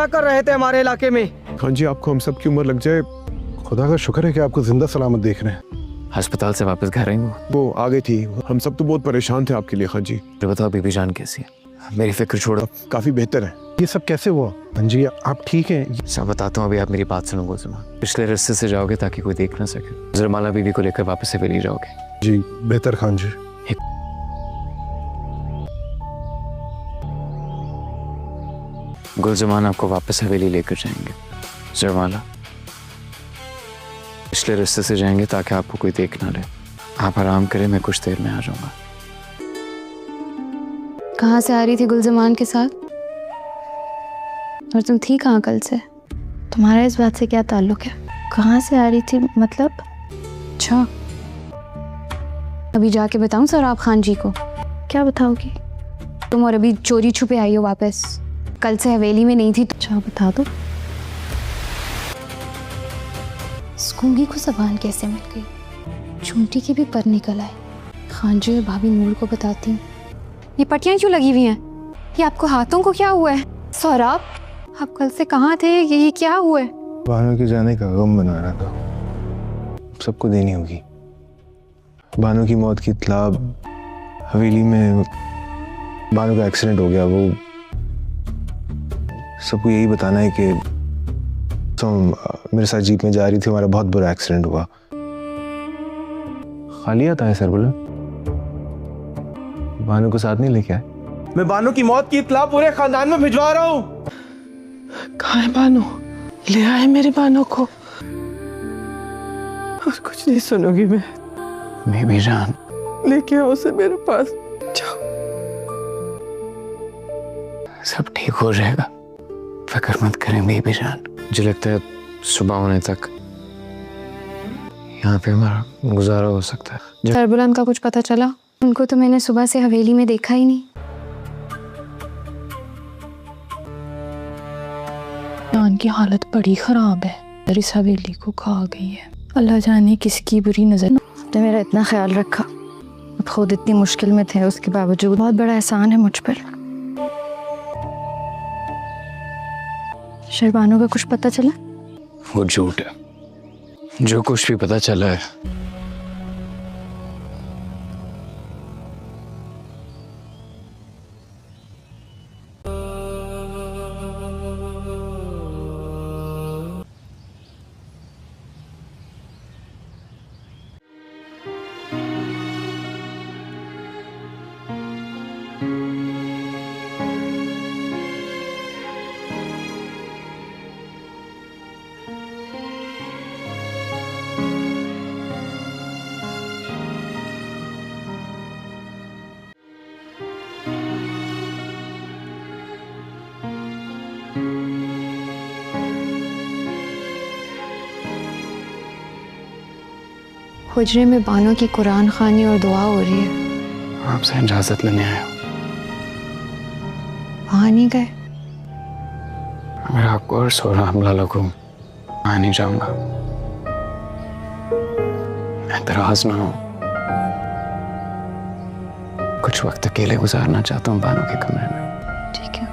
क्या कर रहे थे हमारे इलाके में? खान जी, आपको हम सब की उम्र लग जाए, खुदा का शुक्र है कि आपको जिंदा सलामत देख रहे हैं। अस्पताल से वापस घर आई वो आ गई थी, हम सब तो बहुत परेशान थे आपके लिए खान जी। तो बताओ बीबी जान कैसी है? मेरी फिक्र छोड़ो। काफी बेहतर है। ये सब कैसे हुआ? खान जी आप ठीक हैं? सब बताता हूँ, अभी आप मेरी बात सुनो गुलजमान। पिछले रास्ते से जाओगे ताकि कोई देख ना सके। जरमाला बीबी को लेकर वापस से हवेली जाओगे। जी बेहतर खान जी। गुलजमान आपको वापस हवेली लेकर जाएंगे। जरमाला पिछले रास्ते से जाएंगे ताकि आपको कोई देख ना ले। आप आराम करें, मैं कुछ देर में आ जाऊंगा। कहाँ से आ रही थी गुलजमान के साथ? और तुम थी कहाँ कल से? तुम्हारा इस बात से क्या ताल्लुक है? कहाँ से आ रही थी मतलब? अच्छा, अभी जाके बताऊं सराब खान जी को? क्या बताओगी? तुम और अभी चोरी छुपे आई हो वापस, कल से हवेली में नहीं थी। अच्छा बता दो। स्कूंगी को ज़बान कैसे मिल गई? चूंटी के भी पर निकल आए। खान जी और भाभी नूर को बताती हूँ। ये पट्टियाँ क्यों लगी हुई हैं? ये आपको हाथों को क्या हुआ है? सौरभ, आप कल से कहाँ थे? ये क्या हुआ है? बानो के जाने का गम बना रहा था, सबको देनी होगी। बानो की मौत की इत्तला हवेली में, बानो का एक्सीडेंट हो गया, वो सबको यही बताना है कि तुम मेरे साथ जीप में जा रही थी, हमारा बहुत बुरा एक्सीडेंट हुआ। खाली आता है सर बोला, बानो को साथ नहीं लेके आए। मैं बानो की मौत की इत्तला पूरे खानदान में भिजवा रहा हूँ। कहाँ है बानो? ले आए मेरे बानो को। और कुछ नहीं सुनूंगी मैं। बीबी जान, लेके आओ उसे मेरे पास। जाओ। सब ठीक हो जाएगा, फिक्र मत करें बीबी जान। मुझे लगता है सुबह होने तक यहाँ पे हमारा गुजारा हो सकता है। सरबुलंद का कुछ पता चला? उनको तो मैंने सुबह से हवेली में देखा ही नहीं। जान की हालत बड़ी खराब है, इस हवेली को खा गई है। अल्लाह जाने किसकी बुरी नजर। आपने मेरा इतना ख्याल रखा, अब खुद इतनी मुश्किल में थे, उसके बावजूद बहुत बड़ा एहसान है मुझ पर। शरबानो का कुछ पता चला? वो झूठ है, जो कुछ भी पता चला है हुजरे में बानो की कुरान खानी और दुआ हो रही है। आपसे इजाजत लेने आया हूँ। वहाँ नहीं गए? अगर आपको और सोरा हमला लगो, मैं नहीं जाऊंगा। एतराज ना हो, कुछ वक्त अकेले गुजारना चाहता हूँ बानो के कमरे में। ठीक है।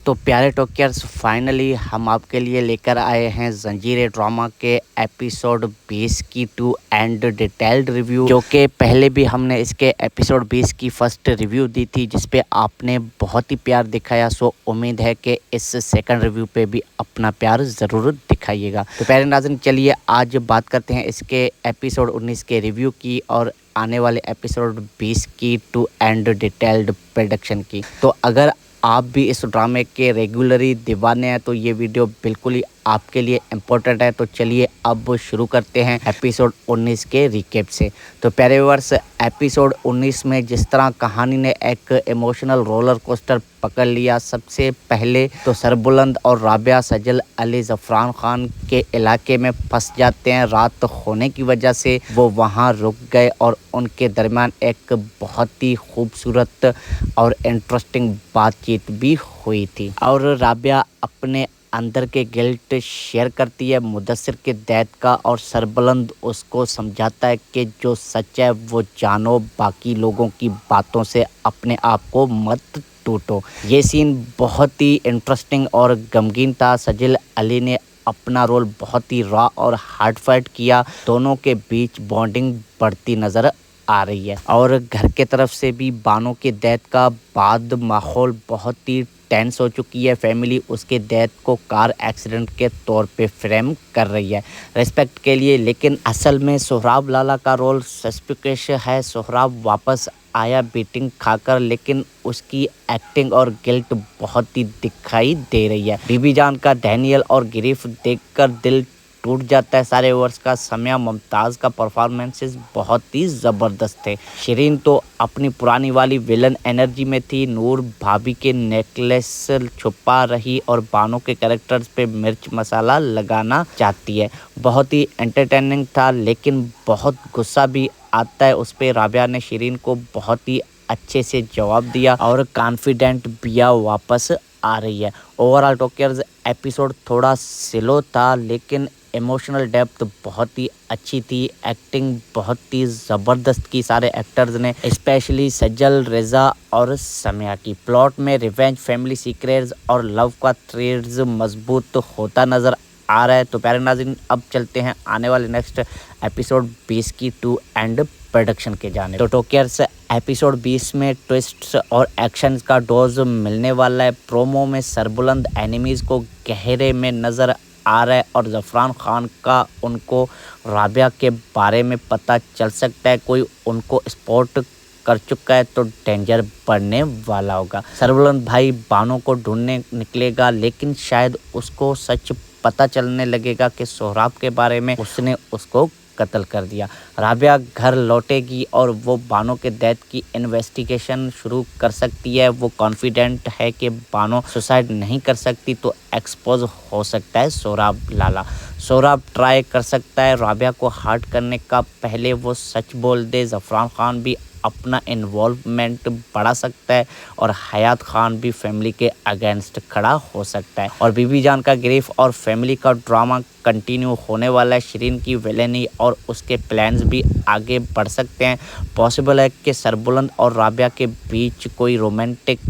तो प्यारे टॉकियर्स, फाइनली हम आपके लिए लेकर आए हैं जंजीर ड्रामा के एपिसोड 20 की टू एंड डिटेल्ड रिव्यू, जो कि पहले भी हमने इसके एपिसोड 20 की फर्स्ट रिव्यू दी थी, जिस पे आपने बहुत ही प्यार दिखाया। सो उम्मीद है कि इस सेकंड रिव्यू पे भी अपना प्यार ज़रूर दिखाइएगा। तो प्यारे नाज़रीन, चलिए आज बात करते हैं इसके एपिसोड 19 के रिव्यू की और आने वाले एपिसोड 20 की टू एंड डिटेल्ड प्रेडिक्शन की। तो अगर आप भी इस ड्रामे के रेगुलरी दीवाने हैं तो ये वीडियो बिल्कुल ही आपके लिए इम्पोर्टेंट है। तो चलिए अब शुरू करते हैं एपिसोड 19 के रिकेप से। तो प्यारे व्यूअर्स, एपिसोड 19 में जिस तरह कहानी ने एक इमोशनल रोलर कोस्टर पकड़ लिया। सबसे पहले तो सरबुलंद और राबिया सजल अली ज़फ़रान खान के इलाके में फंस जाते हैं। रात होने की वजह से वो वहाँ रुक गए और उनके दरमियान एक बहुत ही खूबसूरत और इंटरेस्टिंग बातचीत भी हुई थी। और राबिया अपने अंदर के गिल्ट शेयर करती है मुदस्सिर के डेथ का और सरबुलंद उसको समझाता है कि जो सच है वो जानो, बाकी लोगों की बातों से अपने आप को मत टूटो। ये सीन बहुत ही इंटरेस्टिंग और गमगीन था। सजिल अली ने अपना रोल बहुत ही रॉ और हार्टफेल्ट किया। दोनों के बीच बॉन्डिंग बढ़ती नज़र आ रही है और घर के तरफ से भी बानो के डेथ का बाद माहौल बहुत ही टेंस हो चुकी है। फैमिली उसके डेथ को कार एक्सीडेंट के तौर पे फ्रेम कर रही है रिस्पेक्ट के लिए, लेकिन असल में सोहराब लाला का रोल सस्पिशियस है। सोहराब वापस आया बीटिंग खाकर, लेकिन उसकी एक्टिंग और गिल्ट बहुत ही दिखाई दे रही है। बीबी जान का डैनियल और गिरीफ देखकर दिल टूट जाता है। सारे ओवर्स का समय मुमताज़ का परफॉर्मेंसेस बहुत ही ज़बरदस्त थे। शिरीन तो अपनी पुरानी वाली विलन एनर्जी में थी। नूर भाभी के नेकलेस छुपा रही और बानो के कैरेक्टर्स पे मिर्च मसाला लगाना चाहती है। बहुत ही एंटरटेनिंग था, लेकिन बहुत गुस्सा भी आता है उस पर। राबिया ने शिरीन को बहुत ही अच्छे से जवाब दिया और कॉन्फिडेंट बिया वापस आ रही है। ओवरऑल टॉकियर्स एपिसोड थोड़ा स्लो था, लेकिन इमोशनल डेप्थ बहुत ही अच्छी थी। एक्टिंग बहुत ही ज़बरदस्त की सारे एक्टर्स ने, स्पेशली सज्जल, रेजा और समिया की। प्लॉट में रिवेंज, फैमिली सीक्रेट्स और लव का थ्रेड्स मजबूत होता नज़र आ रहा है। तो प्यारे नाज़रीन, अब चलते हैं आने वाले नेक्स्ट एपिसोड 20 की टू एंड प्रोडक्शन के जाने। तो टॉकियर्स एपिसोड 20 में ट्विस्ट्स और एक्शन का डोज मिलने वाला है। प्रोमो में सरबुलंद एनिमीज़ को गहरे में नज़र आ रहा है और ज़फ़रान खान का उनको राबिया के बारे में पता चल सकता है। कोई उनको स्पॉट कर चुका है तो डेंजर बढ़ने वाला होगा। सरबुलंद भाई बानो को ढूंढने निकलेगा, लेकिन शायद उसको सच पता चलने लगेगा कि सोहराब के बारे में उसने उसको कत्ल कर दिया। राबिया घर लौटेगी और वो बानो के डेथ की इन्वेस्टिगेशन शुरू कर सकती है। वो कॉन्फिडेंट है कि बानो सुसाइड नहीं कर सकती, तो एक्सपोज हो सकता है सोहराब लाला। सोहराब ट्राई कर सकता है राबिया को हर्ट करने का, पहले वो सच बोल दे। ज़फ़रान खान भी अपना इन्वॉल्वमेंट बढ़ा सकता है और हयात खान भी फैमिली के अगेंस्ट खड़ा हो सकता है। और बीबी जान का गिरीफ और फैमिली का ड्रामा कंटिन्यू होने वाला है। शिरीन की विलेनी और उसके प्लान्स भी आगे बढ़ सकते हैं। पॉसिबल है कि सरबुलंद और राबिया के बीच कोई रोमांटिक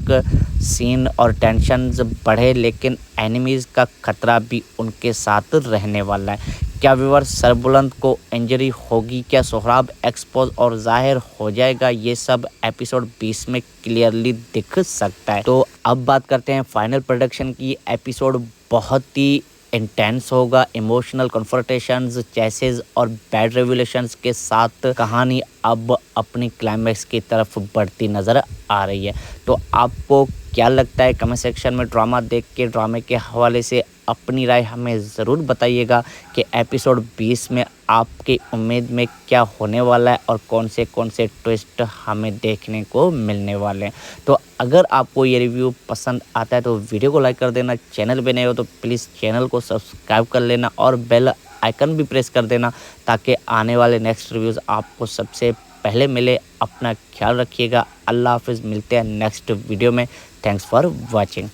सीन और टेंशन्स बढ़े, लेकिन एनिमीज़ का खतरा भी उनके साथ रहने वाला है। क्या व्यूअर्स सरबुलंद को इंजरी होगी? क्या सोहराब एक्सपोज और जाहिर हो जाएगा? ये सब एपिसोड 20 में क्लियरली दिख सकता है। तो अब बात करते हैं फाइनल प्रोडक्शन की। एपिसोड बहुत ही इंटेंस होगा। इमोशनल कन्फ्रंटेशंस, चेसेस और बैड रेवलेशंस के साथ कहानी अब अपनी क्लाइमैक्स की तरफ बढ़ती नज़र आ रही है। तो आपको क्या लगता है? कमेंट सेक्शन में ड्रामा देख के, ड्रामे के हवाले से अपनी राय हमें ज़रूर बताइएगा कि एपिसोड 20 में आपकी उम्मीद में क्या होने वाला है और कौन से ट्विस्ट हमें देखने को मिलने वाले हैं। तो अगर आपको ये रिव्यू पसंद आता है तो वीडियो को लाइक कर देना। चैनल पे नए हो तो प्लीज़ चैनल को सब्सक्राइब कर लेना और बेल आइकन भी प्रेस कर देना, ताकि आने वाले नेक्स्ट रिव्यूज़ आपको सबसे पहले मिले। अपना ख्याल रखिएगा। अल्लाह हाफिज़। मिलते हैं नेक्स्ट वीडियो में। Thanks for watching.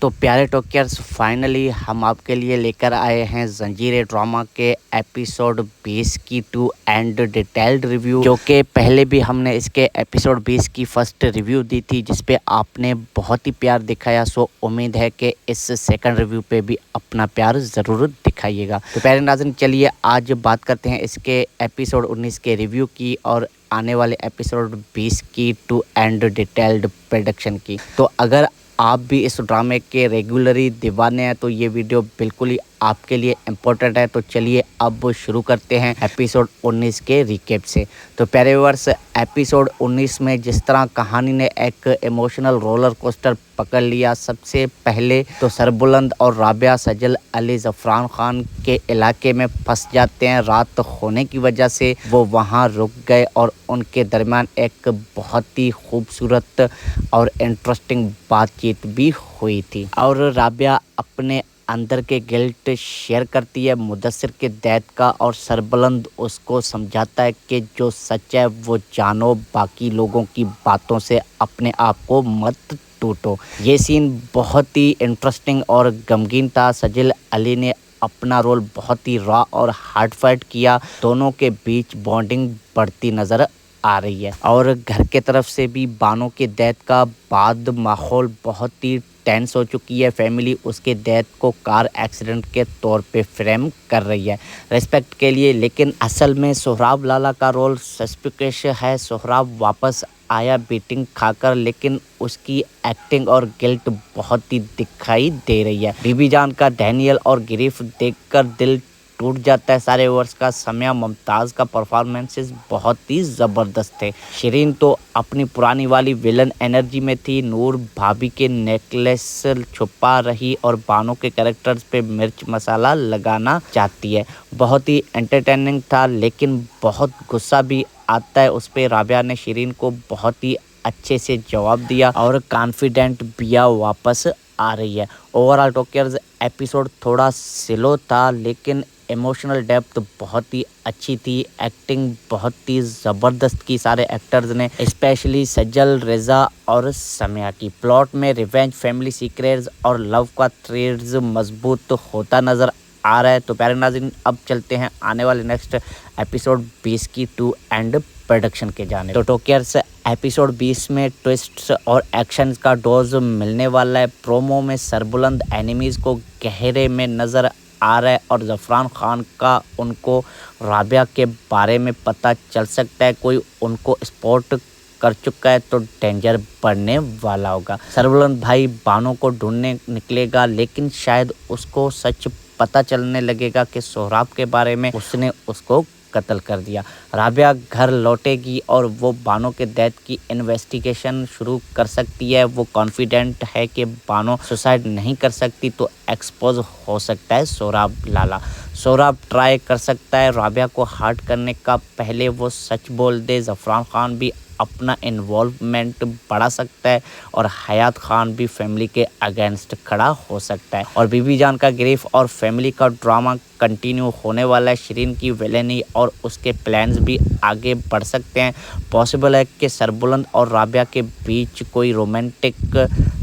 तो प्यारे टॉकियर्स, फाइनली हम आपके लिए लेकर आए हैं जंजीर ड्रामा के एपिसोड 20 की टू एंड डिटेल्ड रिव्यू, जो कि पहले भी हमने इसके एपिसोड 20 की फर्स्ट रिव्यू दी थी, जिस पे आपने बहुत ही प्यार दिखाया। सो उम्मीद है कि इस सेकंड रिव्यू पे भी अपना प्यार ज़रूर दिखाइएगा। तो प्यारे नाज़रीन, चलिए आज बात करते हैं इसके एपिसोड 19 के रिव्यू की और आने वाले एपिसोड 20 की टू एंड डिटेल्ड प्रोडक्शन की। तो अगर आप भी इस ड्रामे के रेगुलरी दीवाने हैं तो ये वीडियो बिल्कुल ही आपके लिए इम्पोर्टेंट है। तो चलिए अब शुरू करते हैं एपिसोड 19 के रिकेप से। तो प्यारे व्यूअर्स, एपिसोड 19 में जिस तरह कहानी ने एक इमोशनल रोलर कोस्टर पकड़ लिया। सबसे पहले तो सरबुलंद और राबिया सजल अली ज़फ़रान खान के इलाके में फंस जाते हैं। रात होने की वजह से वो वहाँ रुक गए और उनके दरमियान एक बहुत ही खूबसूरत और इंटरेस्टिंग बातचीत भी हुई थी और राबिया अपने अंदर के गिल्ट शेयर करती है मुदस्सिर के डेथ का और सरबुलंद उसको समझाता है कि जो सच है वो जानो, बाकी लोगों की बातों से अपने आप को मत टूटो। ये सीन बहुत ही इंटरेस्टिंग और गमगीन था। सजिल अली ने अपना रोल बहुत ही रॉ और हार्ड फाइट किया। दोनों के बीच बॉन्डिंग बढ़ती नज़र आ रही है और घर के तरफ से भी बानो के डेथ का बाद माहौल बहुत ही टेंस हो चुकी है। फैमिली उसके डेथ को कार एक्सीडेंट के तौर पे फ्रेम कर रही है रिस्पेक्ट के लिए, लेकिन असल में सोहराब लाला का रोल सस्पिशियस है। सोहराब वापस आया बीटिंग खाकर, लेकिन उसकी एक्टिंग और गिल्ट बहुत ही दिखाई दे रही है। बीबी जान का डैनियल और गिरीफ देखकर दिल टूट जाता है। सारे वर्ष का समय मुमताज़ का परफॉर्मेंसेस बहुत ही ज़बरदस्त थे। शिरीन तो अपनी पुरानी वाली विलन एनर्जी में थी। नूर भाभी के नेकलेस छुपा रही और बानो के कैरेक्टर्स पे मिर्च मसाला लगाना चाहती है। बहुत ही एंटरटेनिंग था, लेकिन बहुत गुस्सा भी आता है उस पर। राबिया ने शिरीन को बहुत ही अच्छे से जवाब दिया और कॉन्फिडेंट बिया वापस आ रही है। ओवरऑल टोक्योर्स एपिसोड थोड़ा स्लो था, लेकिन इमोशनल डेप्थ बहुत ही अच्छी थी। एक्टिंग बहुत ही ज़बरदस्त की सारे एक्टर्स ने, स्पेशली सज्जल, रेजा और समिया की। प्लॉट में रिवेंज, फैमिली सीक्रेट्स और लव का थ्रेड्स मजबूत होता नज़र आ रहा है। तो प्यारे नाज़रीन, अब चलते हैं आने वाले नेक्स्ट एपिसोड 20 की टू एंड प्रोडक्शन के जाने। तो टोक्योर्स एपिसोड 20 में ट्विस्ट्स और एक्शन का डोज मिलने वाला है। प्रोमो में सरबुलंद एनिमीज़ को गहरे में नज़र आ रहा है और ज़फ़रान खान का उनको राबिया के बारे में पता चल सकता है। कोई उनको स्पॉट कर चुका है तो डेंजर बढ़ने वाला होगा। सरबुलंद भाई बानो को ढूंढने निकलेगा, लेकिन शायद उसको सच पता चलने लगेगा कि सोहराब के बारे में उसने उसको कत्ल कर दिया। राबिया घर लौटेगी और वो बानो के डेथ की इन्वेस्टिगेशन शुरू कर सकती है। वो कॉन्फिडेंट है कि बानो सुसाइड नहीं कर सकती, तो एक्सपोज हो सकता है सोहराब लाला। सोहराब ट्राई कर सकता है राबिया को हर्ट करने का, पहले वो सच बोल दे। ज़फ़रान खान भी अपना इन्वॉल्वमेंट बढ़ा सकता है और हयात खान भी फैमिली के अगेंस्ट खड़ा हो सकता है। और बीबी जान का गिरीफ और फैमिली का ड्रामा कंटिन्यू होने वाला है। शिरीन की विलेनी और उसके प्लान्स भी आगे बढ़ सकते हैं। पॉसिबल है कि सरबुलंद और राबिया के बीच कोई रोमांटिक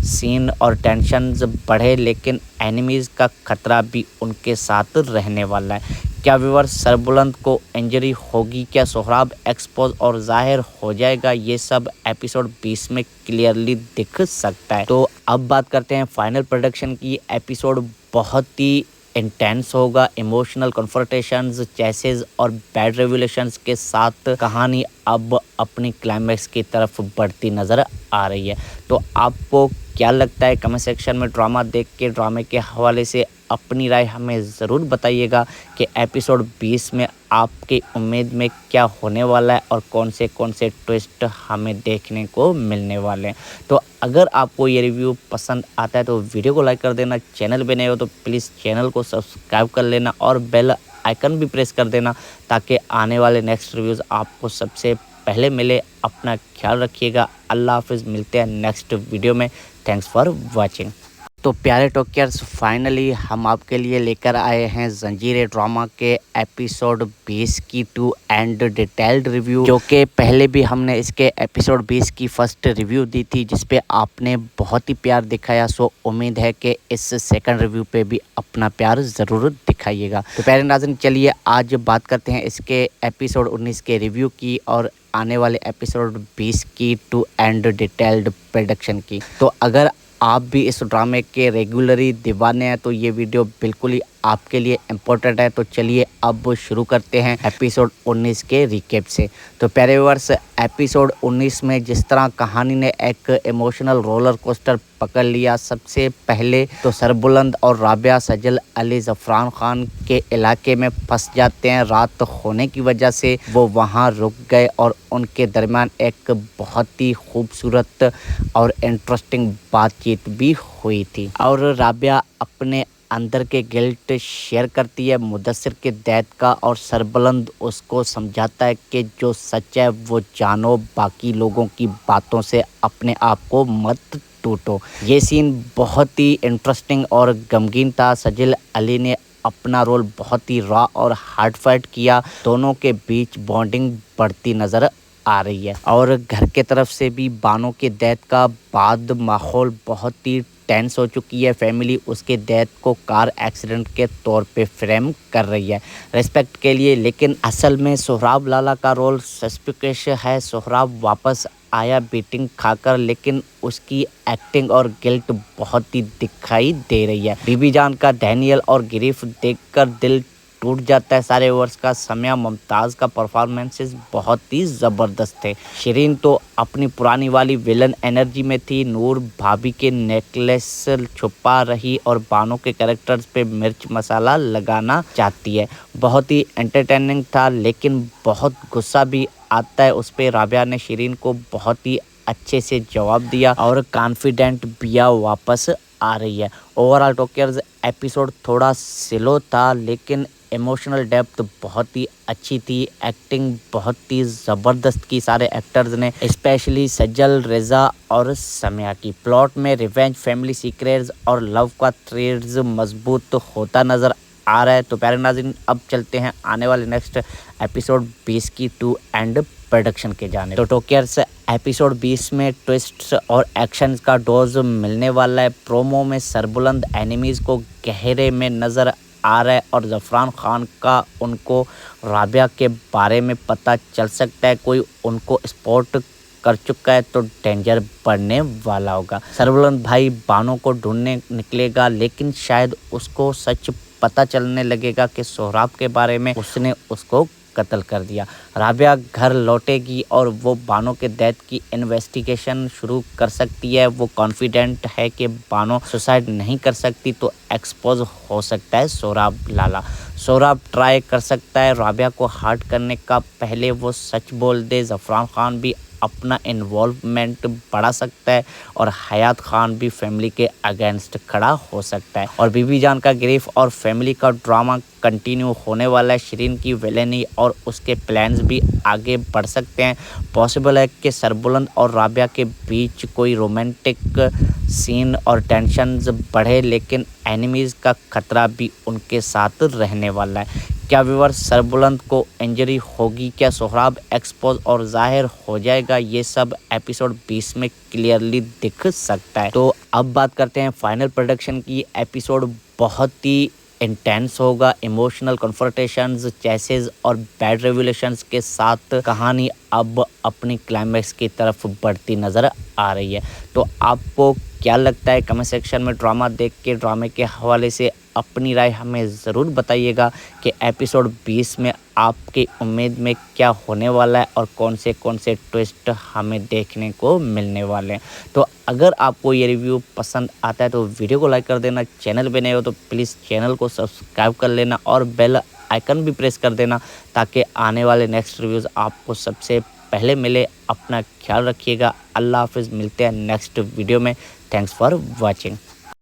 सीन और टेंशन्स बढ़े, लेकिन एनिमीज़ का खतरा भी उनके साथ रहने वाला है। क्या व्यूअर्स सरबुलंद को इंजरी होगी? क्या सोहराब एक्सपोज और जाहिर हो जाएगा? ये सब एपिसोड 20 में क्लियरली दिख सकता है। तो अब बात करते हैं फाइनल प्रोडक्शन की। एपिसोड बहुत ही इंटेंस होगा। इमोशनल कन्फ्रंटेशंस, चेसेस और बैड रेवलेशंस के साथ कहानी अब अपनी क्लाइमैक्स की तरफ बढ़ती नज़र आ रही है। तो आपको क्या लगता है? कमेंट सेक्शन में ड्रामा देख के, ड्रामे के हवाले से अपनी राय हमें ज़रूर बताइएगा कि एपिसोड 20 में आपकी उम्मीद में क्या होने वाला है और कौन से ट्विस्ट हमें देखने को मिलने वाले हैं। तो अगर आपको ये रिव्यू पसंद आता है तो वीडियो को लाइक कर देना। चैनल पे नए हो तो प्लीज़ चैनल को सब्सक्राइब कर लेना और बेल आइकन भी प्रेस कर देना, ताकि आने वाले नेक्स्ट रिव्यूज़ आपको सबसे पहले मिले। अपना ख्याल रखिएगा। अल्लाह हाफिज़। मिलते हैं नेक्स्ट वीडियो में। Thanks for watching. तो प्यारे टोक्योर्स, फाइनली हम आपके लिए लेकर आए हैं जंजीर ड्रामा के एपिसोड 20 की टू एंड डिटेल्ड रिव्यू, जो कि पहले भी हमने इसके एपिसोड 20 की फर्स्ट रिव्यू दी थी, जिस पे आपने बहुत ही प्यार दिखाया। सो उम्मीद है कि इस सेकंड रिव्यू पे भी अपना प्यार ज़रूर दिखाइएगा। तो प्यारे नाज़रीन, चलिए आज बात करते हैं इसके एपिसोड 19 के रिव्यू की और आने वाले एपिसोड 20 की टू एंड डिटेल्ड प्रोडक्शन की। तो अगर आप भी इस ड्रामे के रेगुलरी दीवाने हैं तो ये वीडियो बिल्कुल ही आपके लिए इम्पोर्टेंट है। तो चलिए अब शुरू करते हैं एपिसोड 19 के रिकेप से। तो प्यारे व्यूअर्स, एपिसोड 19 में जिस तरह कहानी ने एक इमोशनल रोलर कोस्टर पकड़ लिया। सबसे पहले तो सरबुलंद और राबिया सजल अली ज़फ़रान खान के इलाके में फंस जाते हैं। रात होने की वजह से वो वहाँ रुक गए और उनके दरमियान एक बहुत ही खूबसूरत और इंटरेस्टिंग बातचीत भी हुई थी और राबिया अपने अंदर के गिल्ट शेयर करती है मुदस्सिर के डेथ का और सरबुलंद उसको समझाता है कि जो सच है वो जानो, बाकी लोगों की बातों से अपने आप को मत टूटो। ये सीन बहुत ही इंटरेस्टिंग और गमगीन था। सजिल अली ने अपना रोल बहुत ही रॉ और हार्ड फाइट किया। दोनों के बीच बॉन्डिंग बढ़ती नज़र आ रही है। और घर के तरफ से भी बानो के डेथ का बाद माहौल बहुत ही टेंस हो चुकी है। फैमिली उसके डेथ को कार एक्सीडेंट के तौर पे फ्रेम कर रही है रिस्पेक्ट के लिए, लेकिन असल में सोहराब लाला का रोल सस्पिशियस है। सोहराब वापस आया बीटिंग खाकर, लेकिन उसकी एक्टिंग और गिल्ट बहुत ही दिखाई दे रही है। बीबी जान का डैनियल और गिरीफ देखकर दिल टूट जाता है। सारे ओवर्स का समय मुमताज़ का परफॉर्मेंसेस बहुत ही ज़बरदस्त थे। शिरीन तो अपनी पुरानी वाली विलन एनर्जी में थी। नूर भाभी के नेकलेस छुपा रही और बानो के कैरेक्टर्स पे मिर्च मसाला लगाना चाहती है। बहुत ही एंटरटेनिंग था, लेकिन बहुत गुस्सा भी आता है उस पर। राबिया ने शिरीन को बहुत ही अच्छे से जवाब दिया और कॉन्फिडेंट बिया वापस आ रही है। ओवरऑल टॉकियर्स एपिसोड थोड़ा स्लो था, लेकिन इमोशनल डेप्थ बहुत ही अच्छी थी। एक्टिंग बहुत ही ज़बरदस्त की सारे एक्टर्स ने, स्पेशली सज्जल, रेजा और समिया की। प्लॉट में रिवेंज, फैमिली सीक्रेट्स और लव का थ्रेड्स मजबूत होता नज़र आ रहा है। तो प्यारे नाज़रीन, अब चलते हैं आने वाले नेक्स्ट एपिसोड 20 की टू एंड प्रोडक्शन के जाने। तो टॉकियर्स एपिसोड 20 में ट्विस्ट्स और एक्शन का डोज मिलने वाला है। प्रोमो में सरबुलंद एनिमीज़ को गहरे में नज़र आ रहा है और ज़फ़रान खान का उनको राबिया के बारे में पता चल सकता है। कोई उनको स्पॉट कर चुका है तो डेंजर बढ़ने वाला होगा। सरबुलंद भाई बानो को ढूंढने निकलेगा, लेकिन शायद उसको सच पता चलने लगेगा कि सोहराब के बारे में उसने उसको कत्ल कर दिया। राबिया घर लौटेगी और वो बानो के डेथ की इन्वेस्टिगेशन शुरू कर सकती है। वो कॉन्फिडेंट है कि बानो सुसाइड नहीं कर सकती, तो एक्सपोज हो सकता है सोहराब लाला। सोहराब ट्राई कर सकता है राबिया को हर्ट करने का, पहले वो सच बोल दे। ज़फ़रान खान भी अपना इन्वॉल्वमेंट बढ़ा सकता है और हयात खान भी फैमिली के अगेंस्ट खड़ा हो सकता है। और बीबी जान का गिरीफ और फैमिली का ड्रामा कंटिन्यू होने वाला है। शिरीन की विलेनी और उसके प्लान्स भी आगे बढ़ सकते हैं। पॉसिबल है कि सरबुलंद और राबिया के बीच कोई रोमांटिक सीन और टेंशन्स बढ़े, लेकिन एनिमीज़ का खतरा भी उनके साथ रहने वाला है। क्या व्यूअर्स सरबुलंद को इंजरी होगी? क्या सोहराब एक्सपोज और जाहिर हो जाएगा? ये सब एपिसोड 20 में क्लियरली दिख सकता है। तो अब बात करते हैं फाइनल प्रोडक्शन की। एपिसोड बहुत ही इंटेंस होगा। इमोशनल कन्फ्रंटेशंस, चेसेस और बैड रेवलेशंस के साथ कहानी अब अपनी क्लाइमैक्स की तरफ बढ़ती नज़र आ रही है। तो आपको क्या लगता है? कमेंट सेक्शन में ड्रामा देख के, ड्रामे के हवाले से अपनी राय हमें ज़रूर बताइएगा कि एपिसोड 20 में आपकी उम्मीद में क्या होने वाला है और कौन से ट्विस्ट हमें देखने को मिलने वाले हैं। तो अगर आपको ये रिव्यू पसंद आता है तो वीडियो को लाइक कर देना। चैनल पे नए हो तो प्लीज़ चैनल को सब्सक्राइब कर लेना और बेल आइकन भी प्रेस कर देना, ताकि आने वाले नेक्स्ट रिव्यूज़ आपको सबसे पहले मिले। अपना ख्याल रखिएगा। अल्लाह हाफिज़। मिलते हैं नेक्स्ट वीडियो में। Thanks for watching.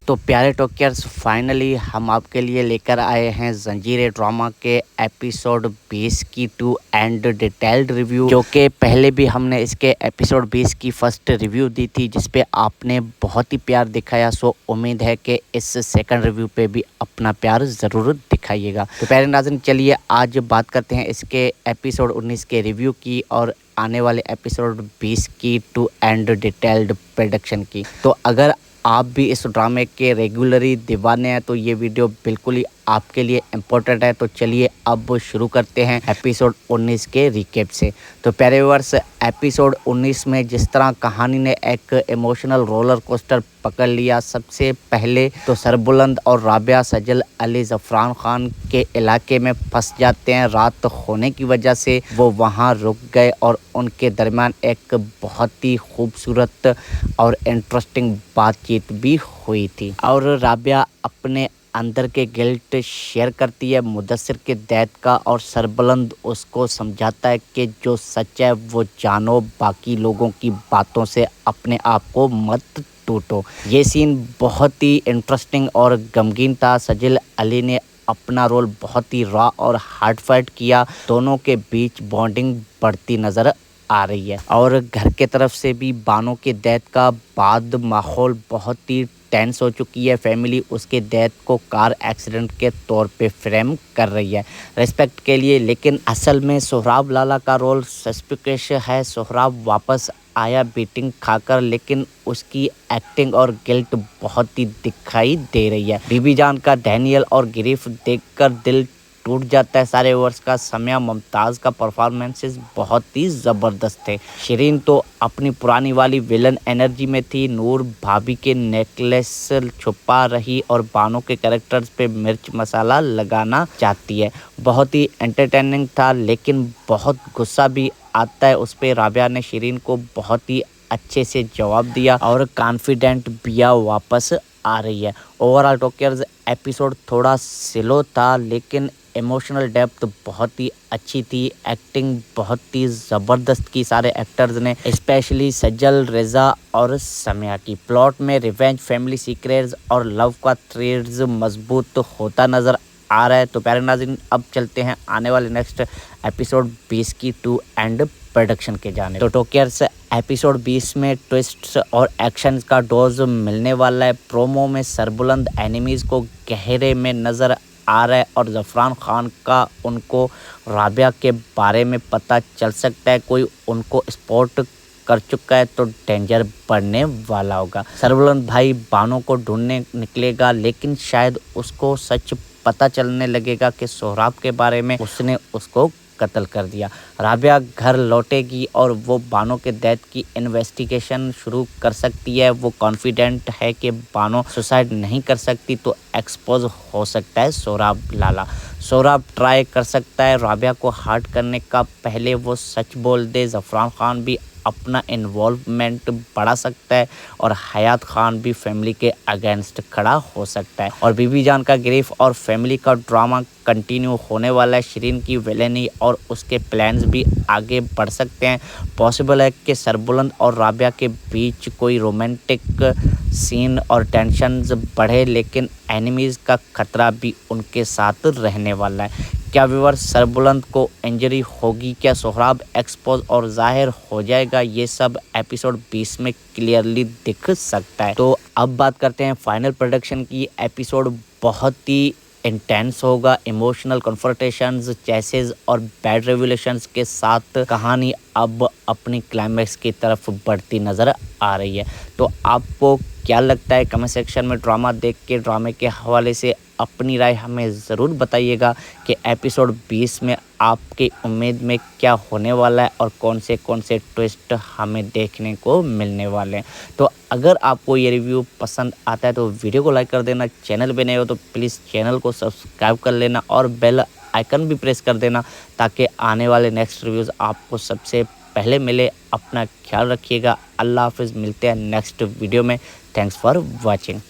तो प्यारे टॉकियर्स, फाइनली हम आपके लिए लेकर आए हैं जंजीर ड्रामा के एपिसोड 20 की टू एंड डिटेल्ड रिव्यू, जो कि पहले भी हमने इसके एपिसोड 20 की फर्स्ट रिव्यू दी थी, जिस पे आपने बहुत ही प्यार दिखाया। सो उम्मीद है कि इस सेकंड रिव्यू पे भी अपना प्यार ज़रूर दिखाइएगा। तो प्यारे नाज़रीन, चलिए आज बात करते हैं इसके एपिसोड 19 के रिव्यू की और आने वाले एपिसोड 20 की टू एंड डिटेल्ड प्रोडक्शन की। तो अगर आप भी इस ड्रामे के रेगुलरी दीवाने हैं तो ये वीडियो बिल्कुल ही आपके लिए इम्पोर्टेंट है। तो चलिए अब शुरू करते हैं एपिसोड 19 के रिकेप से। तो प्यारे व्यूअर्स, एपिसोड 19 में जिस तरह कहानी ने एक इमोशनल रोलर कोस्टर पकड़ लिया। सबसे पहले तो सरबुलंद और राबिया सजल अली ज़फ़रान खान के इलाके में फंस जाते हैं। रात होने की वजह से वो वहाँ रुक गए और उनके दरमियान एक बहुत ही खूबसूरत और इंटरेस्टिंग बातचीत भी हुई थी। और राबिया अपने अंदर के गिल्ट शेयर करती है मुदस्सिर के डेथ का, और सरबुलंद उसको समझाता है कि जो सच है वो जानो, बाकी लोगों की बातों से अपने आप को मत टूटो। ये सीन बहुत ही इंटरेस्टिंग और गमगीन था। सजल अली ने अपना रोल बहुत ही रॉ और हार्ट फाइट किया। दोनों के बीच बॉन्डिंग बढ़ती नज़र आ रही है। और घर के तरफ से भी बानो के डेथ का बाद माहौल बहुत ही टेंस हो चुकी है। फैमिली उसके डेथ को कार एक्सीडेंट के तौर पे फ्रेम कर रही है रिस्पेक्ट के लिए, लेकिन असल में सोहराब लाला का रोल सस्पिशियस है। सोहराब वापस आया बीटिंग खाकर, लेकिन उसकी एक्टिंग और गिल्ट बहुत ही दिखाई दे रही है। बीबी जान का डैनियल और गिरीफ देखकर दिल टूट जाता है। सारे वर्ष का समय मुमताज़ का परफॉर्मेंसेस बहुत ही ज़बरदस्त थे। शिरीन तो अपनी पुरानी वाली विलन एनर्जी में थी। नूर भाभी के नेकलेस छुपा रही और बानो के कैरेक्टर्स पे मिर्च मसाला लगाना चाहती है। बहुत ही एंटरटेनिंग था, लेकिन बहुत गुस्सा भी आता है उस पर। राबिया ने शिरीन को बहुत ही अच्छे से जवाब दिया और कॉन्फिडेंट बिया वापस आ रही है। ओवरऑल टोक्योर्स एपिसोड थोड़ा स्लो था, लेकिन इमोशनल डेप्थ बहुत ही अच्छी थी। एक्टिंग बहुत ही ज़बरदस्त की सारे एक्टर्स ने, स्पेशली सजल, रेजा और समिया की। प्लॉट में रिवेंज, फैमिली सीक्रेट्स और लव का थ्रेड्स मजबूत होता नज़र आ रहा है। तो प्यारे नाज़रीन, अब चलते हैं आने वाले नेक्स्ट एपिसोड 20 की टू एंड प्रोडक्शन के जाने। तो टोक्योर्स एपिसोड 20 में ट्विस्ट्स और एक्शन का डोज मिलने वाला है। प्रोमो में सरबुलंद एनिमीज़ को गहरे में नज़र आ रहा है और ज़फ़रान खान का उनको राबिया के बारे में पता चल सकता है। कोई उनको स्पॉट कर चुका है तो डेंजर बढ़ने वाला होगा। सरबुलंद भाई बानो को ढूंढने निकलेगा, लेकिन शायद उसको सच पता चलने लगेगा कि सोहराब के बारे में उसने उसको कत्ल कर दिया। राबिया घर लौटेगी और वो बानो के डेथ की इन्वेस्टिगेशन शुरू कर सकती है। वो कॉन्फिडेंट है कि बानो सुसाइड नहीं कर सकती, तो एक्सपोज हो सकता है सोहराब लाला। सोहराब ट्राई कर सकता है राबिया को हार्ट करने का, पहले वो सच बोल दे। ज़फ़रान खान भी अपना इन्वॉल्वमेंट बढ़ा सकता है और हयात खान भी फैमिली के अगेंस्ट खड़ा हो सकता है। और बीबी जान का गिरीफ और फैमिली का ड्रामा कंटिन्यू होने वाला है। शिरीन की विलेनी और उसके प्लान्स भी आगे बढ़ सकते हैं। पॉसिबल है कि सरबुलंद और राबिया के बीच कोई रोमांटिक सीन और टेंशन्स बढ़े, लेकिन एनिमीज़ का खतरा भी उनके साथ रहने वाला है। क्या व्यूअर्स सरबुलंद को इंजरी होगी? क्या सोहराब एक्सपोज और जाहिर हो जाएगा? ये सब एपिसोड 20 में क्लियरली दिख सकता है। तो अब बात करते हैं फाइनल प्रोडक्शन की। एपिसोड बहुत ही इंटेंस होगा। इमोशनल कन्फ्रंटेशंस, चेसेस और बैड रेवलेशंस के साथ कहानी अब अपनी क्लाइमैक्स की तरफ बढ़ती नज़र आ रही है। तो आपको क्या लगता है? कमेंट सेक्शन में ड्रामा देख के ड्रामे के हवाले से अपनी राय हमें ज़रूर बताइएगा कि एपिसोड 20 में आपकी उम्मीद में क्या होने वाला है और कौन से ट्विस्ट हमें देखने को मिलने वाले हैं। तो अगर आपको ये रिव्यू पसंद आता है तो वीडियो को लाइक कर देना। चैनल पे नए हो तो प्लीज़ चैनल को सब्सक्राइब कर लेना और बेल आइकन भी प्रेस कर देना, ताकि आने वाले नेक्स्ट रिव्यूज़ आपको सबसे पहले मिले। अपना ख्याल रखिएगा। अल्लाह हाफिज़। मिलते हैं नेक्स्ट वीडियो में। Thanks for watching.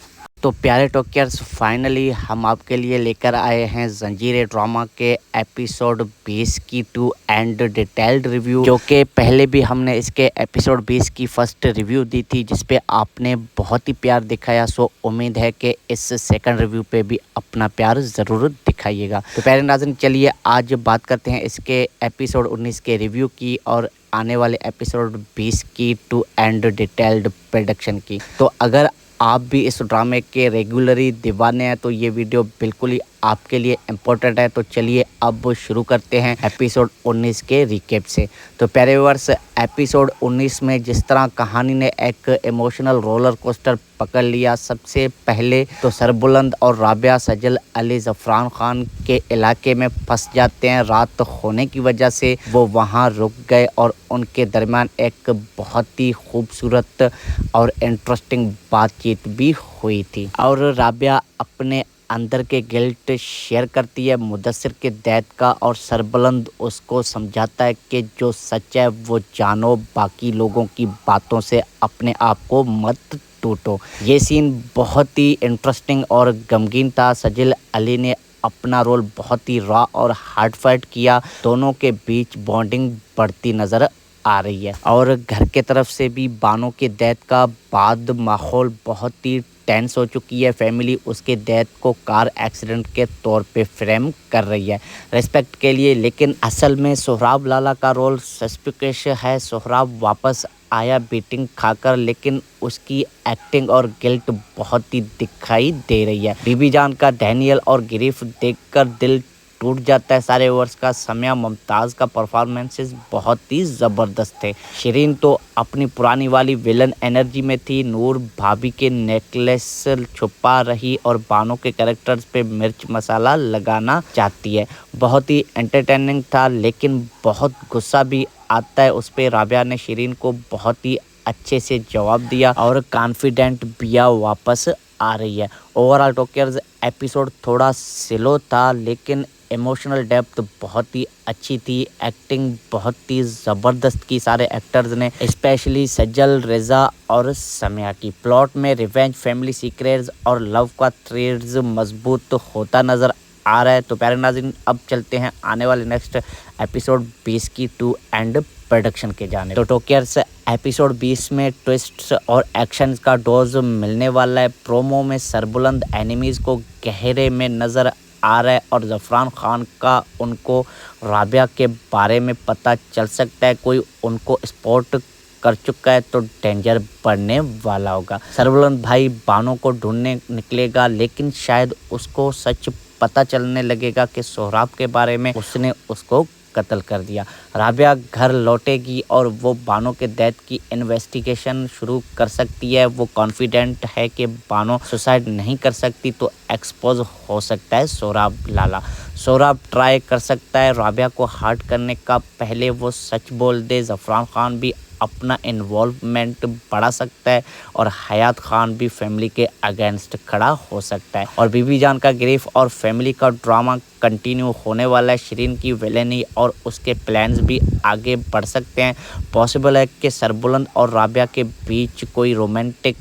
तो प्यारे टोक्योर्स, फाइनली हम आपके लिए लेकर आए हैं जंजीर ड्रामा के एपिसोड 20 की टू एंड डिटेल्ड रिव्यू, जो कि पहले भी हमने इसके एपिसोड 20 की फर्स्ट रिव्यू दी थी, जिस पे आपने बहुत ही प्यार दिखाया। सो उम्मीद है कि इस सेकंड रिव्यू पे भी अपना प्यार ज़रूर दिखाइएगा। तो प्यारे नाज़रीन, चलिए आज बात करते हैं इसके एपिसोड 19 के रिव्यू की और आने वाले एपिसोड 20 की टू एंड डिटेल्ड प्रोडक्शन की। तो अगर आप भी इस ड्रामे के रेगुलरी दीवाने हैं तो ये वीडियो बिल्कुल ही आपके लिए इम्पोर्टेंट है। तो चलिए अब शुरू करते हैं एपिसोड 19 के रिकेप से। तो प्यारे व्यूअर्स, एपिसोड 19 में जिस तरह कहानी ने एक इमोशनल रोलर कोस्टर पकड़ लिया। सबसे पहले तो सरबुलंद और राबिया सजल अली ज़फ़रान खान के इलाके में फंस जाते हैं। रात होने की वजह से वो वहाँ रुक गए और उनके दरमियान एक बहुत ही खूबसूरत और इंटरेस्टिंग बातचीत भी हुई थी। और राबिया अपने अंदर के गिल्ट शेयर करती है मुदस्सिर के डेथ का, और सरबुलंद उसको समझाता है कि जो सच है वो जानो, बाकी लोगों की बातों से अपने आप को मत टूटो। ये सीन बहुत ही इंटरेस्टिंग और गमगीन था। सजल अली ने अपना रोल बहुत ही रॉ और हार्ड फाइट किया। दोनों के बीच बॉन्डिंग बढ़ती नज़र आ रही है। और घर के तरफ से भी बानो के डेथ का बाद माहौल बहुत ही टेंस हो चुकी है। फैमिली उसके डेथ को कार एक्सीडेंट के तौर पे फ्रेम कर रही है रिस्पेक्ट के लिए, लेकिन असल में सोहराब लाला का रोल सस्पिशियस है। सोहराब वापस आया बीटिंग खाकर, लेकिन उसकी एक्टिंग और गिल्ट बहुत ही दिखाई दे रही है। बीबी जान का डैनियल और गिरीफ देखकर दिल टूट जाता है। सारे ओवर्स का समय मुमताज़ का परफॉर्मेंसेस बहुत ही ज़बरदस्त थे। शिरीन तो अपनी पुरानी वाली विलन एनर्जी में थी। नूर भाभी के नेकलेस छुपा रही और बानो के कैरेक्टर्स पे मिर्च मसाला लगाना चाहती है। बहुत ही एंटरटेनिंग था, लेकिन बहुत गुस्सा भी आता है उस पर। राबिया ने शिरीन को बहुत ही अच्छे से जवाब दिया और कॉन्फिडेंट बिया वापस आ रही है। ओवरऑल टॉकियर्स एपिसोड थोड़ा स्लो था, लेकिन इमोशनल डेप्थ बहुत ही अच्छी थी। एक्टिंग बहुत ही ज़बरदस्त की सारे एक्टर्स ने, स्पेशली सज्जल, रेजा और समिया की। प्लॉट में रिवेंज, फैमिली सीक्रेट्स और लव का थ्रेड्स मजबूत होता नज़र आ रहा है। तो प्यारे नाज़रीन, अब चलते हैं आने वाले नेक्स्ट एपिसोड 20 की टू एंड प्रोडक्शन के जाने। तो टॉकियर्स एपिसोड 20 में ट्विस्ट्स और एक्शंस का डोज मिलने वाला है। प्रोमो में सरबुलंद एनिमीज़ को गहरे में नज़र आ रहा है और ज़फ़रान खान का उनको राबिया के बारे में पता चल सकता है। कोई उनको स्पॉट कर चुका है तो डेंजर बढ़ने वाला होगा। सरबुलंद भाई बानो को ढूंढने निकलेगा, लेकिन शायद उसको सच पता चलने लगेगा कि सोहराब के बारे में उसने उसको कत्ल कर दिया। राबिया घर लौटेगी और वो बानो के डेथ की इन्वेस्टिगेशन शुरू कर सकती है। वो कॉन्फिडेंट है कि बानो सुसाइड नहीं कर सकती, तो एक्सपोज हो सकता है सोहराब लाला। सोहराब ट्राई कर सकता है राबिया को हर्ट करने का, पहले वो सच बोल दे। ज़फ़रान खान भी अपना इन्वॉल्वमेंट बढ़ा सकता है और हयात खान भी फैमिली के अगेंस्ट खड़ा हो सकता है। और बीबी जान का गिरीफ और फैमिली का ड्रामा कंटिन्यू होने वाला है। शिरीन की विलेनी और उसके प्लान्स भी आगे बढ़ सकते हैं। पॉसिबल है कि सरबुलंद और राबिया के बीच कोई रोमांटिक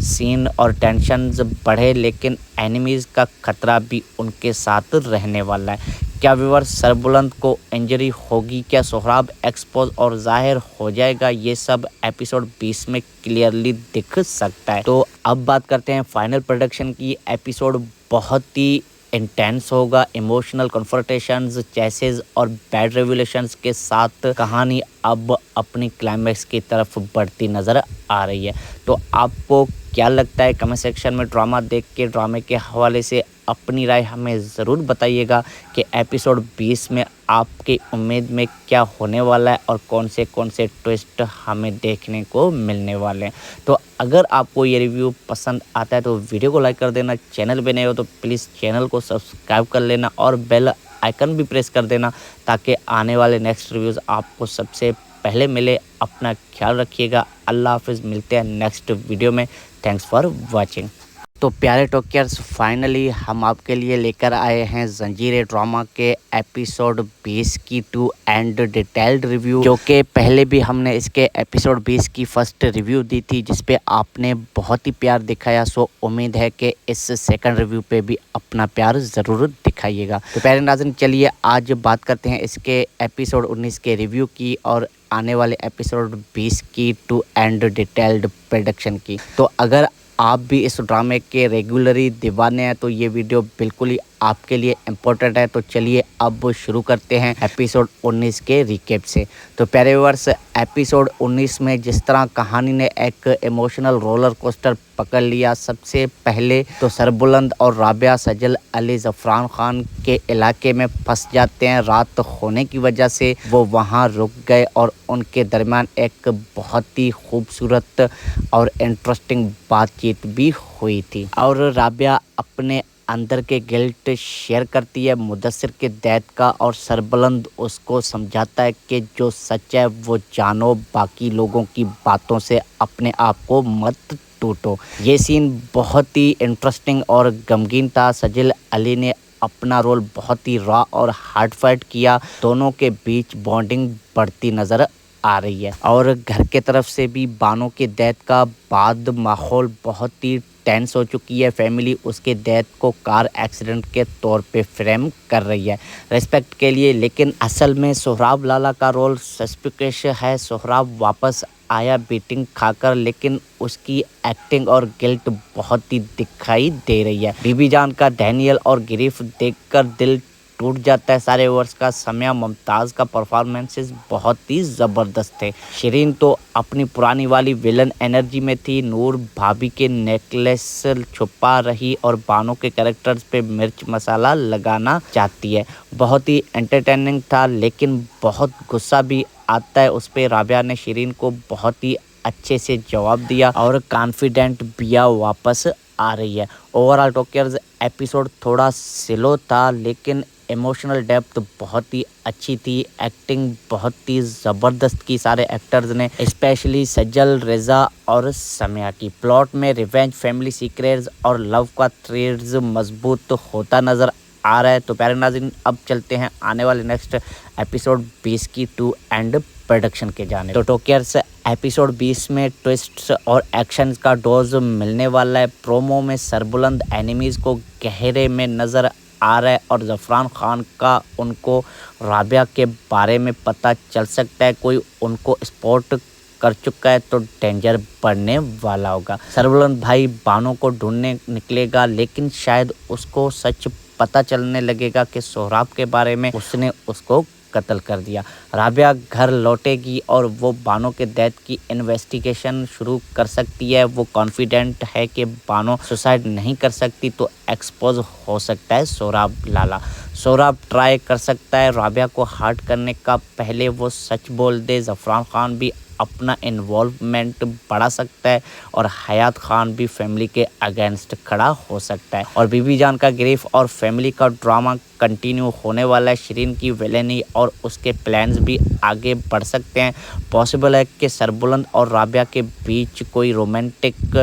सीन और टेंशन्स बढ़े, लेकिन एनिमीज़ का खतरा भी उनके साथ रहने वाला है। क्या व्यूअर्स सरबुलंद को इंजरी होगी? क्या सोहराब एक्सपोज और जाहिर हो जाएगा? ये सब एपिसोड 20 में क्लियरली दिख सकता है। तो अब बात करते हैं फाइनल प्रोडक्शन की। एपिसोड बहुत ही इंटेंस होगा। इमोशनल कन्फ्रंटेशंस, चेसेस और बैड रेवलेशंस के साथ कहानी अब अपनी क्लाइमैक्स की तरफ बढ़ती नज़र आ रही है। तो आपको क्या लगता है? कमेंट सेक्शन में ड्रामा देख के, ड्रामे के हवाले से अपनी राय हमें ज़रूर बताइएगा कि एपिसोड 20 में आपकी उम्मीद में क्या होने वाला है और कौन से ट्विस्ट हमें देखने को मिलने वाले हैं। तो अगर आपको ये रिव्यू पसंद आता है तो वीडियो को लाइक कर देना। चैनल पे नए हो तो प्लीज़ चैनल को सब्सक्राइब कर लेना और बेल आइकन भी प्रेस कर देना, ताकि आने वाले नेक्स्ट रिव्यूज़ आपको सबसे पहले मिले। अपना ख्याल रखिएगा। अल्लाह हाफिज़। मिलते हैं नेक्स्ट वीडियो में। Thanks for watching. तो प्यारे टॉकियर्स, फाइनली हम आपके लिए लेकर आए हैं जंजीर ड्रामा के एपिसोड 20 की टू एंड डिटेल्ड रिव्यू, जो कि पहले भी हमने इसके एपिसोड 20 की फर्स्ट रिव्यू दी थी, जिस पे आपने बहुत ही प्यार दिखाया। सो उम्मीद है कि इस सेकंड रिव्यू पे भी अपना प्यार ज़रूर दिखाइएगा। तो प्यारे नाज़रीन, चलिए आज बात करते हैं इसके एपिसोड 19 के रिव्यू की और आने वाले एपिसोड 20 की टू एंड डिटेल्ड प्रोडक्शन की। तो अगर आप भी इस ड्रामे के रेगुलरी दीवाने हैं तो ये वीडियो बिल्कुल ही आपके लिए इम्पोर्टेंट है। तो चलिए अब शुरू करते हैं एपिसोड 19 के रिकेप से। तो प्यारे व्यूअर्स, एपिसोड 19 में जिस तरह कहानी ने एक इमोशनल रोलर कोस्टर पकड़ लिया। सबसे पहले तो सरबुलंद और राबिया सजल अली ज़फ़रान खान के इलाके में फंस जाते हैं। रात होने की वजह से वो वहाँ रुक गए और उनके दरमियान एक बहुत ही खूबसूरत और इंटरेस्टिंग बातचीत भी हुई थी। और राबिया अपने अंदर के गिल्ट शेयर करती है मुदस्सिर के डेथ का, और सरबुलंद उसको समझाता है कि जो सच है वो जानो, बाकी लोगों की बातों से अपने आप को मत टूटो। ये सीन बहुत ही इंटरेस्टिंग और गमगीन था। सजल अली ने अपना रोल बहुत ही रॉ और हार्ट फाइट किया। दोनों के बीच बॉन्डिंग बढ़ती नज़र आ रही है। और घर के तरफ से भी बानो के डेथ का बाद माहौल बहुत ही टेंस हो चुकी है। फैमिली उसके डेथ को कार एक्सीडेंट के तौर पे फ्रेम कर रही है रिस्पेक्ट के लिए, लेकिन असल में सोहराब लाला का रोल सस्पिशियस है। सोहराब वापस आया बीटिंग खाकर, लेकिन उसकी एक्टिंग और गिल्ट बहुत ही दिखाई दे रही है। बीबी जान का डैनियल और गिरीफ देखकर दिल टूट जाता है। सारे ओवर्स का समय मुमताज़ का परफॉर्मेंसेस बहुत ही ज़बरदस्त थे। शिरीन तो अपनी पुरानी वाली विलन एनर्जी में थी। नूर भाभी के नेकलेस छुपा रही और बानो के कैरेक्टर्स पे मिर्च मसाला लगाना चाहती है। बहुत ही एंटरटेनिंग था, लेकिन बहुत गुस्सा भी आता है उस पर। राबिया ने शिरीन को बहुत ही अच्छे से जवाब दिया और कॉन्फिडेंट बिया वापस आ रही है। ओवरऑल टोक्योज एपिसोड थोड़ा स्लो था, लेकिन इमोशनल डेप्थ बहुत ही अच्छी थी। एक्टिंग बहुत ही ज़बरदस्त की सारे एक्टर्स ने, स्पेशली सज्जल, रेजा और समिया की। प्लॉट में रिवेंज, फैमिली सीक्रेट्स और लव का थ्रेड्स मजबूत होता नज़र आ रहा है। तो प्यारे नाज़रीन, अब चलते हैं आने वाले नेक्स्ट एपिसोड 20 की टू एंड प्रोडक्शन के जाने। तो टोक्योज एपिसोड 20 में ट्विस्ट्स और एक्शन का डोज मिलने वाला है। प्रोमो में सरबुलंद एनिमीज़ को गहरे में नज़र आ रहा है और ज़फ़रान खान का उनको राबिया के बारे में पता चल सकता है। कोई उनको स्पॉट कर चुका है तो डेंजर बढ़ने वाला होगा। सरबुलंद भाई बानो को ढूंढने निकलेगा, लेकिन शायद उसको सच पता चलने लगेगा कि सोहराब के बारे में उसने उसको कत्ल कर दिया। राबिया घर लौटेगी और वो बानो के डेथ की इन्वेस्टिगेशन शुरू कर सकती है। वो कॉन्फिडेंट है कि बानो सुसाइड नहीं कर सकती, तो एक्सपोज हो सकता है सोहराब लाला। सोहराब ट्राई कर सकता है राबिया को हार्ट करने का, पहले वो सच बोल दे। ज़फ़रान खान भी अपना इन्वॉल्वमेंट बढ़ा सकता है और हयात खान भी फैमिली के अगेंस्ट खड़ा हो सकता है। और बीबी जान का गिरीफ और फैमिली का ड्रामा कंटिन्यू होने वाला है। शिरीन की विलेनी और उसके प्लान्स भी आगे बढ़ सकते हैं। पॉसिबल है कि सरबुलंद और राबिया के बीच कोई रोमांटिक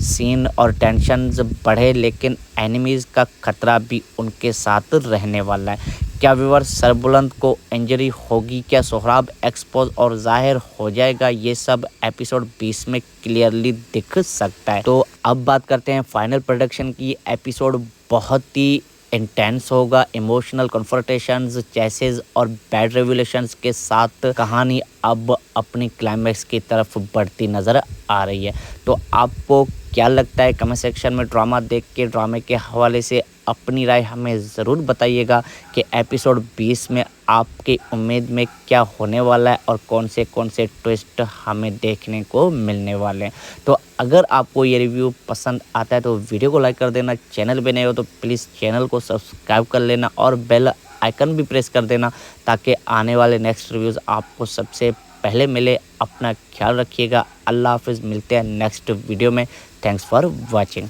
सीन और टेंशन्स बढ़े, लेकिन एनिमीज़ का खतरा भी उनके साथ रहने वाला है। क्या व्यूअर्स सरबुलंद को इंजरी होगी? क्या सोहराब एक्सपोज और जाहिर हो जाएगा? ये सब एपिसोड 20 में क्लियरली दिख सकता है। तो अब बात करते हैं फाइनल प्रोडक्शन की। एपिसोड बहुत ही इंटेंस होगा। इमोशनल कन्फ्रंटेशंस, चेसेस और बैड रेवलेशंस के साथ कहानी अब अपनी क्लाइमैक्स की तरफ बढ़ती नज़र आ रही है। तो आपको क्या लगता है? कमेंट सेक्शन में ड्रामा देख के, ड्रामे के हवाले से अपनी राय हमें ज़रूर बताइएगा कि एपिसोड 20 में आपकी उम्मीद में क्या होने वाला है और कौन से ट्विस्ट हमें देखने को मिलने वाले हैं। तो अगर आपको ये रिव्यू पसंद आता है तो वीडियो को लाइक कर देना। चैनल पे नए हो तो प्लीज़ चैनल को सब्सक्राइब कर लेना और बेल आइकन भी प्रेस कर देना, ताकि आने वाले नेक्स्ट रिव्यूज़ आपको सबसे पहले मिले। अपना ख्याल रखिएगा। अल्लाह हाफिज़। मिलते हैं नेक्स्ट वीडियो में। Thanks for watching.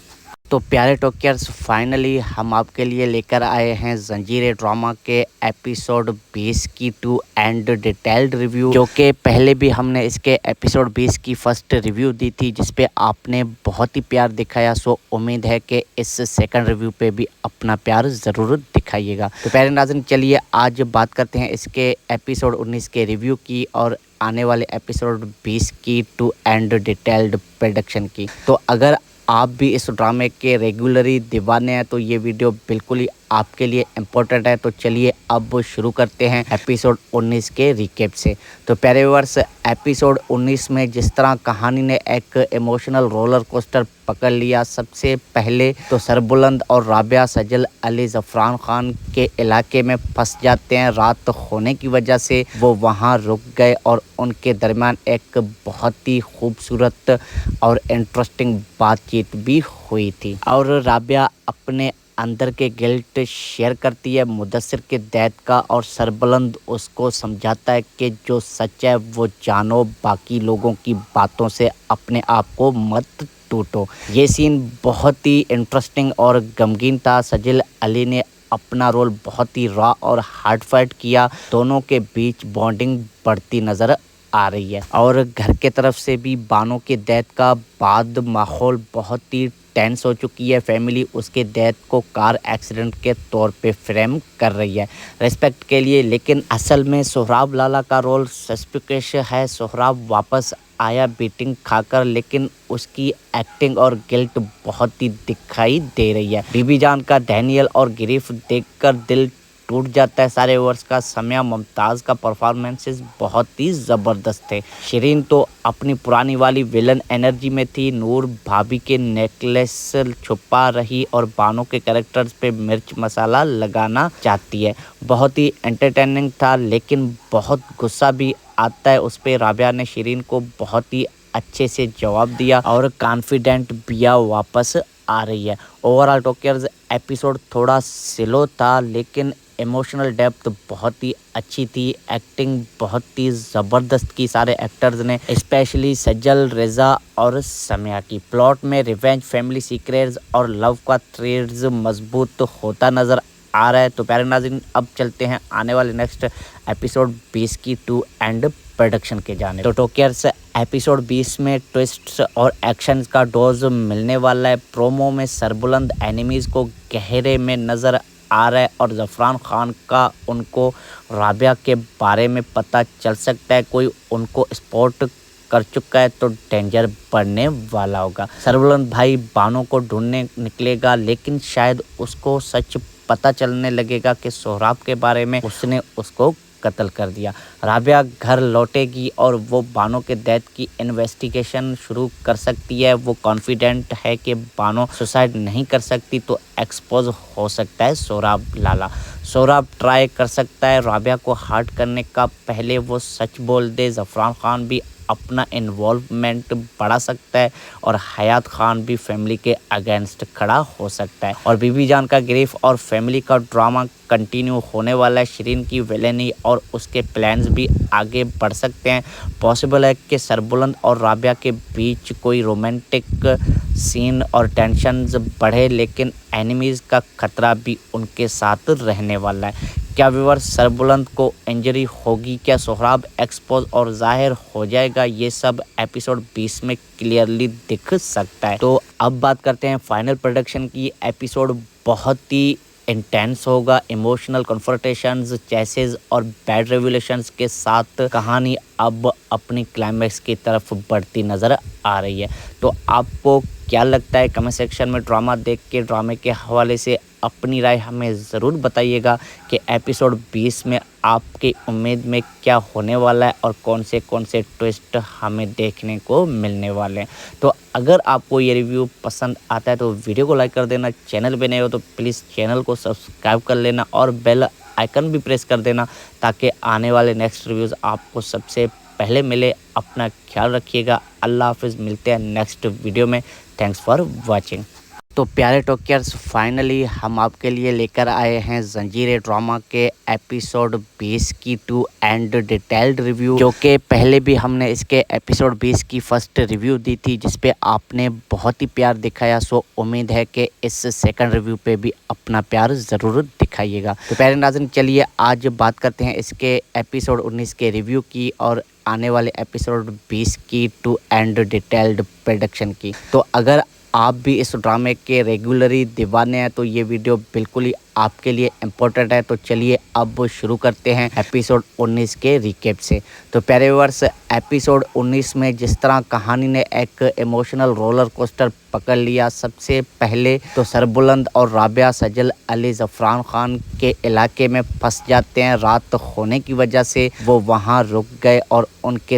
तो प्यारे टोक्योज, फाइनली हम आपके लिए लेकर आए हैं जंजीर ड्रामा के एपिसोड 20 की टू एंड डिटेल्ड रिव्यू, जो कि पहले भी हमने इसके एपिसोड 20 की फर्स्ट रिव्यू दी थी, जिस पे आपने बहुत ही प्यार दिखाया। सो उम्मीद है कि इस सेकंड रिव्यू पे भी अपना प्यार ज़रूर दिखाइएगा। तो प्यारे नाज़रीन, चलिए आज बात करते हैं इसके एपिसोड 19 के रिव्यू की और आने वाले एपिसोड 20 की टू एंड डिटेल्ड प्रोडक्शन की। तो अगर आप भी इस ड्रामे के रेगुलरी दीवाने हैं तो ये वीडियो बिल्कुल ही आपके लिए इम्पोर्टेंट है। तो चलिए अब शुरू करते हैं एपिसोड 19 के रिकेप से। तो प्यारे व्यूअर्स, एपिसोड 19 में जिस तरह कहानी ने एक इमोशनल रोलर कोस्टर पकड़ लिया। सबसे पहले तो सरबुलंद और राबिया सजल अली ज़फ़रान खान के इलाके में फंस जाते हैं। रात होने की वजह से वो वहाँ रुक गए और उनके दरमियान एक बहुत ही खूबसूरत और इंटरेस्टिंग बातचीत भी हुई थी। और राबिया अपने अंदर के गिल्ट शेयर करती है मुदस्सिर के डेथ का, और सरबुलंद उसको समझाता है कि जो सच है वो जानो, बाकी लोगों की बातों से अपने आप को मत टूटो। ये सीन बहुत ही इंटरेस्टिंग और गमगीन था। सजल अली ने अपना रोल बहुत ही रॉ और हार्ड फाइट किया। दोनों के बीच बॉन्डिंग बढ़ती नज़र आ रही है। और घर के तरफ से भी बानो के डेथ का बाद माहौल बहुत ही टेंस हो चुकी है। फैमिली उसके डेथ को कार एक्सीडेंट के तौर पे फ्रेम कर रही है रिस्पेक्ट के लिए, लेकिन असल में सोहराब लाला का रोल सस्पिशियस है। सोहराब वापस आया बीटिंग खाकर, लेकिन उसकी एक्टिंग और गिल्ट बहुत ही दिखाई दे रही है। बीबी जान का डैनियल और गिरीफ देखकर दिल टूट जाता है। सारे ओवर्स का समया मुमताज का परफॉर्मेंसेस बहुत ही ज़बरदस्त थे। शिरीन तो अपनी पुरानी वाली विलन एनर्जी में थी। नूर भाभी के नेकलेस छुपा रही और बानो के कैरेक्टर्स पे मिर्च मसाला लगाना चाहती है। बहुत ही एंटरटेनिंग था, लेकिन बहुत गुस्सा भी आता है उस पर। राबिया ने शिरीन को बहुत ही अच्छे से जवाब दिया और कॉन्फिडेंट बिया वापस आ रही है। ओवरऑल टोक्योज एपिसोड थोड़ा स्लो था, लेकिन इमोशनल डेप्थ बहुत ही अच्छी थी। एक्टिंग बहुत ही ज़बरदस्त की सारे एक्टर्स ने, स्पेशली सज्जल, रेजा और समया की। प्लॉट में रिवेंज, फैमिली सीक्रेट्स और लव का थ्रेड्स मजबूत होता नज़र आ रहा है। तो प्यारे नाज़रीन, अब चलते हैं आने वाले नेक्स्ट एपिसोड 20 की टू एंड प्रोडक्शन के जाने। तो टोक्योज एपिसोड 20 में ट्विस्ट्स और एक्शंस का डोज मिलने वाला है। प्रोमो में सरबुलंद एनिमीज़ को गहरे में नज़र आ रहा है और ज़फ़रान खान का उनको राबिया के बारे में पता चल सकता है। कोई उनको स्पॉट कर चुका है तो डेंजर बढ़ने वाला होगा। सरबुलंद भाई बानो को ढूंढने निकलेगा, लेकिन शायद उसको सच पता चलने लगेगा कि सोहराब के बारे में उसने उसको कत्ल कर दिया। राबिया घर लौटेगी और वो बानो के डेथ की इन्वेस्टिगेशन शुरू कर सकती है। वो कॉन्फिडेंट है कि बानो सुसाइड नहीं कर सकती, तो एक्सपोज हो सकता है सोहराब लाला। सोहराब ट्राई कर सकता है राबिया को हर्ट करने का, पहले वो सच बोल दे। ज़फ़रान खान भी अपना इन्वॉल्वमेंट बढ़ा सकता है और हयात खान भी फैमिली के अगेंस्ट खड़ा हो सकता है। और बीबी जान का गिरीफ और फैमिली का ड्रामा कंटिन्यू होने वाला है। शिरीन की विलेनी और उसके प्लान्स भी आगे बढ़ सकते हैं। पॉसिबल है कि सरबुलंद और राबिया के बीच कोई रोमांटिक सीन और टेंशन्स बढ़े, लेकिन एनिमीज़ का खतरा भी उनके साथ रहने वाला है। क्या व्यूअर्स, सरबुलंद को इंजरी होगी? क्या सोहराब एक्सपोज और जाहिर हो जाएगा? ये सब एपिसोड 20 में क्लियरली दिख सकता है। तो अब बात करते हैं फाइनल प्रोडक्शन की। एपिसोड बहुत ही इंटेंस होगा। इमोशनल कन्फ्रंटेशंस, चेसेस और बैड रेवलेशंस के साथ कहानी अब अपनी क्लाइमैक्स की तरफ बढ़ती नज़र आ रही है। तो आपको क्या लगता है? कमेंट सेक्शन में ड्रामा देख के, ड्रामे के हवाले से अपनी राय हमें ज़रूर बताइएगा कि एपिसोड 20 में आपकी उम्मीद में क्या होने वाला है और कौन से ट्विस्ट हमें देखने को मिलने वाले हैं। तो अगर आपको ये रिव्यू पसंद आता है तो वीडियो को लाइक कर देना। चैनल पे नए हो तो प्लीज़ चैनल को सब्सक्राइब कर लेना और बेल आइकन भी प्रेस कर देना, ताकि आने वाले नेक्स्ट रिव्यूज़ आपको सबसे पहले मिले। अपना ख्याल रखिएगा। अल्लाह हाफिज़। मिलते हैं नेक्स्ट वीडियो में। Thanks for watching. तो प्यारे टोक्योज, फाइनली हम आपके लिए लेकर आए हैं जंजीर ड्रामा के एपिसोड 20 की टू एंड डिटेल्ड रिव्यू, जो कि पहले भी हमने इसके एपिसोड 20 की फर्स्ट रिव्यू दी थी, जिस पे आपने बहुत ही प्यार दिखाया। सो उम्मीद है कि इस सेकंड रिव्यू पे भी अपना प्यार ज़रूर दिखाइएगा। तो प्यारे नाज़रीन, चलिए आज बात करते हैं इसके एपिसोड 19 के रिव्यू की और आने वाले एपिसोड 20 की टू एंड डिटेल्ड प्रोडक्शन की। तो अगर आप भी इस ड्रामे के रेगुलरी दीवाने हैं तो ये वीडियो बिल्कुल ही आपके लिए इम्पोर्टेंट है। तो चलिए अब शुरू करते हैं एपिसोड 19 के रिकेप से। तो प्यारे व्यूअर्स, एपिसोड 19 में जिस तरह कहानी ने एक इमोशनल रोलर कोस्टर पकड़ लिया। सबसे पहले तो सरबुलंद और राबिया सजल अली ज़फ़रान खान के इलाके में फंस जाते हैं। रात होने की वजह से वो वहाँ रुक गए और उनके